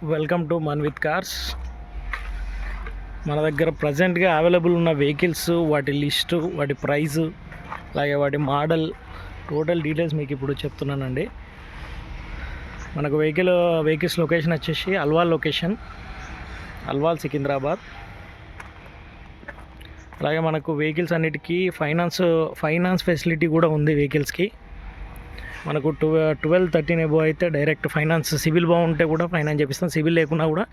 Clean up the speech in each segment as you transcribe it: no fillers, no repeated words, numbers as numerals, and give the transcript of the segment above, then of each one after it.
Welcome to Manvith cars. మన దగ్గర ప్రజెంట్గా అవైలబుల్ ఉన్న వెహికల్స్, వాటి లిస్టు, వాటి ప్రైజు, అలాగే వాటి మోడల్, టోటల్ డీటెయిల్స్ మీకు ఇప్పుడు చెప్తున్నానండి. మనకు వెహికల్స్ లొకేషన్ వచ్చేసి అల్వాల్ సికింద్రాబాద్. అలాగే మనకు వెహికల్స్ అన్నిటికీ ఫైనాన్స్ ఫెసిలిటీ కూడా ఉంది. వెహికల్స్కి మనకు 12-13 ఎబో అయితే డైరెక్ట్ ఫైనాన్స్, సివిల్ బాగుంటే కూడా ఫైనాన్స్ చేపిస్తాం, సివిల్ లేకున్నా కూడా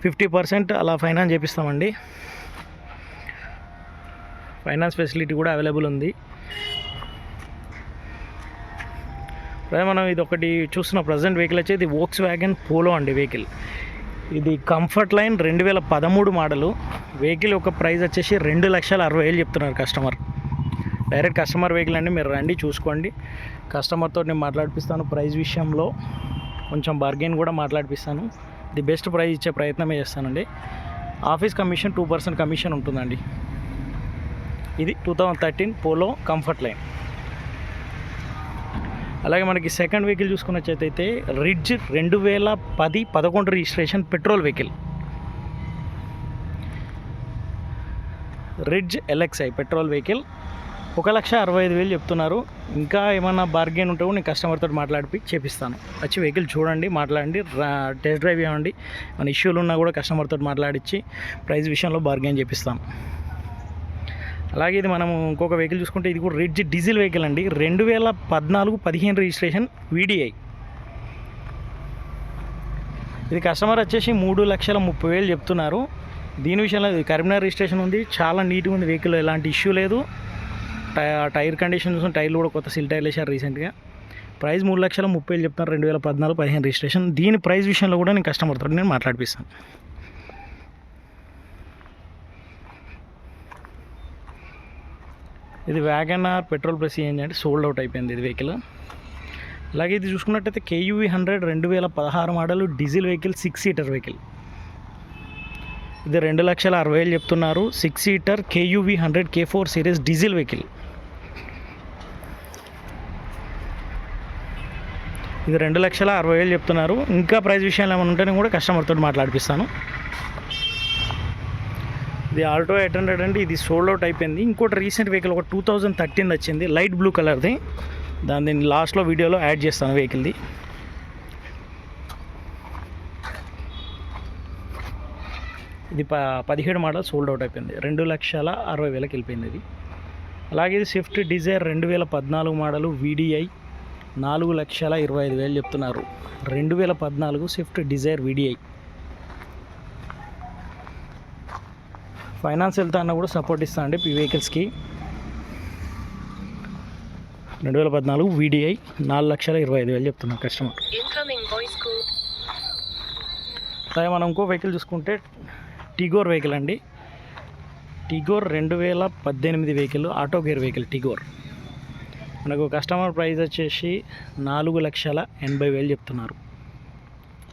50% అలా ఫైనాన్స్ చేపిస్తామండి. ఫైనాన్స్ ఫెసిలిటీ కూడా అవైలబుల్ ఉంది. మనం ఇది ఒకటి చూస్తున్న ప్రజెంట్ వెహికల్ వచ్చి ఇది వోక్స్వ్యాగన్ పోలో అండి. వెహికల్ ఇది కంఫర్ట్ లైన్ 2013 మోడలు. వెహికల్ యొక్క ప్రైస్ వచ్చేసి 2,60,000 చెప్తున్నారు కస్టమర్. డైరెక్ట్ కస్టమర్ వెహికల్ అండి, మీరు రండి చూసుకోండి. కస్టమర్తో నేను మాట్లాడిపిస్తాను. ప్రైస్ విషయంలో కొంచెం బార్గెన్ కూడా మాట్లాడిపిస్తాను. ది బెస్ట్ ప్రైస్ ఇచ్చే ప్రయత్నమే చేస్తానండి. ఆఫీస్ కమిషన్ 2% కమిషన్ ఉంటుందండి. ఇది 2013 పోలో కంఫర్ట్ లైన్. అలాగే మనకి సెకండ్ వెహికల్ చూసుకున్నట్టయితే ridge 2010-11 registration petrol vehicle. Ridge LXi petrol vehicle 1,65,000 చెప్తున్నారు. ఇంకా ఏమన్నా బార్గెన్ ఉంటే నేను కస్టమర్తో మాట్లాడి చేపిస్తాను. వచ్చి వెహికల్ చూడండి, మాట్లాడండి, టెస్ట్ డ్రైవ్ చేయండి. మన ఇష్యూలు ఉన్నా కూడా కస్టమర్తో మాట్లాడించి ప్రైస్ విషయంలో బార్గెన్ చేపిస్తాను. అలాగే ఇది మనం ఇంకొక వెహికల్ చూసుకుంటే ఇది కూడా రిడ్జ్ డీజిల్ వెహికల్ అండి. 2014-15 రిజిస్ట్రేషన్ VDI. ఇది కస్టమర్ వచ్చేసి 3,30,000 చెప్తున్నారు. దీని విషయంలో కరీంనగర్ రిజిస్ట్రేషన్ ఉంది, చాలా నీట్గా ఉంది వెహికల్, ఎలాంటి ఇష్యూ లేదు. టైర్ కండిషన్ చూసిన టైర్లు కూడా కొత్త సిల్ టైర్లు వేసారు రీసెంట్గా. ప్రైస్ 3,30,000 చెప్తున్నారు. 2014-15 రిజిస్ట్రేషన్. దీని ప్రైస్ విషయంలో కూడా నేను కస్టమర్తో నేను మాట్లాడిపిస్తాను. ఇది వ్యాగనార్ పెట్రోల్ ప్లస్ CNG అంటే సోల్డ్ అవుట్ అయిపోయింది ఇది వెహికల్. అలాగే ఇది చూసుకున్నట్టయితే KUV 100 2016 model diesel vehicle, 6 seater vehicle. ఇది 2,60,000 చెప్తున్నారు. 6 seater KUV 100 K4 series diesel vehicle. ఇది 2,60,000 చెప్తున్నారు. ఇంకా ప్రైస్ విషయాలు ఏమైనా ఉంటే నేను కూడా కస్టమర్తో మాట్లాడిపిస్తాను. ఇది ఆల్టో 800 అండి. ఇది సోల్డ్ అవుట్ అయిపోయింది. ఇంకోటి రీసెంట్ వెహికల్ ఒక 2013 వచ్చింది, లైట్ బ్లూ కలర్ది. దాన్ని లాస్ట్లో వీడియోలో యాడ్ చేస్తాను వెహికల్ది. ఇది 17 మోడల్ సోల్డ్ అవుట్ అయిపోయింది. 2,60,000 వెళ్ళిపోయింది ఇది. అలాగే ఇది స్విఫ్ట్ డిజైర్ 2014 మోడల్ VDI 4,25,000 చెప్తున్నారు. 2014 స్విఫ్ట్ డిజైర్ VDI. ఫైనాన్స్ వెళ్తా అన్న కూడా సపోర్ట్ ఇస్తా అండి ఈ వెహికల్స్కి. 2014 VDI 4,25,000 చెప్తున్నారు కస్టమర్. అలాగే మనం ఇంకో వెహికల్ చూసుకుంటే టిగోర్ వెహికల్ అండి. Tigor 2018 vehicle, auto gear vehicle Tigor. మనకు కస్టమర్ ప్రైస్ వచ్చేసి 4,80,000 చెప్తున్నారు.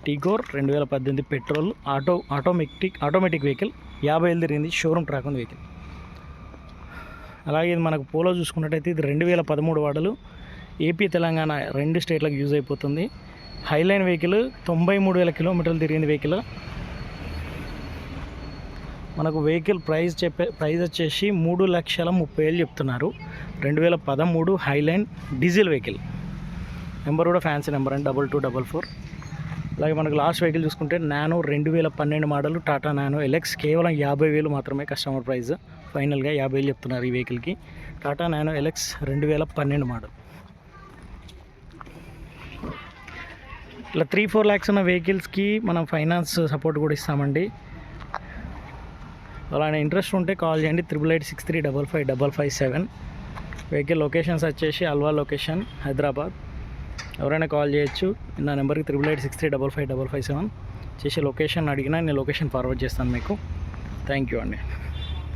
టిగోర్ 2018 పెట్రోల్ ఆటోమేటిక్ వెహికల్, 50,000 తిరిగింది. షోరూమ్ ట్రాక్ ఉంది వెహికల్. అలాగే ఇది మనకు పోలో చూసుకున్నట్టయితే ఇది 2013 మోడల్, ఏపీ తెలంగాణ 2 స్టేట్లకు యూజ్ అయిపోతుంది. హైలైన్ వెహికల్, 93,000 కిలోమీటర్లు తిరిగింది వెహికల్. మనకు వెహికల్ ప్రైస్ వచ్చేసి 3,30,000 చెప్తున్నారు. 2013 హైలైన్ డీజిల్ వెహికల్. నెంబర్ కూడా ఫ్యాన్సీ నెంబర్ అండి, 2244. అలాగే మనకు లాస్ట్ వెహికల్ చూసుకుంటే nano 2012 model Tata nano LX, కేవలం 50,000 మాత్రమే కస్టమర్ ప్రైస్. ఫైనల్గా 50,000 చెప్తున్నారు ఈ వెహికల్కి. Tata nano LX 2012 model. ఇలా 3-4 lakhs ఉన్న వెహికల్స్కి మనం ఫైనాన్స్ సపోర్ట్ కూడా ఇస్తామండి. అలానే ఇంట్రెస్ట్ ఉంటే కాల్ చేయండి. 8863555557. వెహికల్ లొకేషన్స్ వచ్చేసి అల్వాల్ లొకేషన్, హైదరాబాద్. ఎవరైనా కాల్ చేయొచ్చు నా నెంబర్కి 8863555557 చేసి లొకేషన్ అడిగినా నేను లొకేషన్ ఫార్వర్డ్ చేస్తాను మీకు. థ్యాంక్ యూ అండి.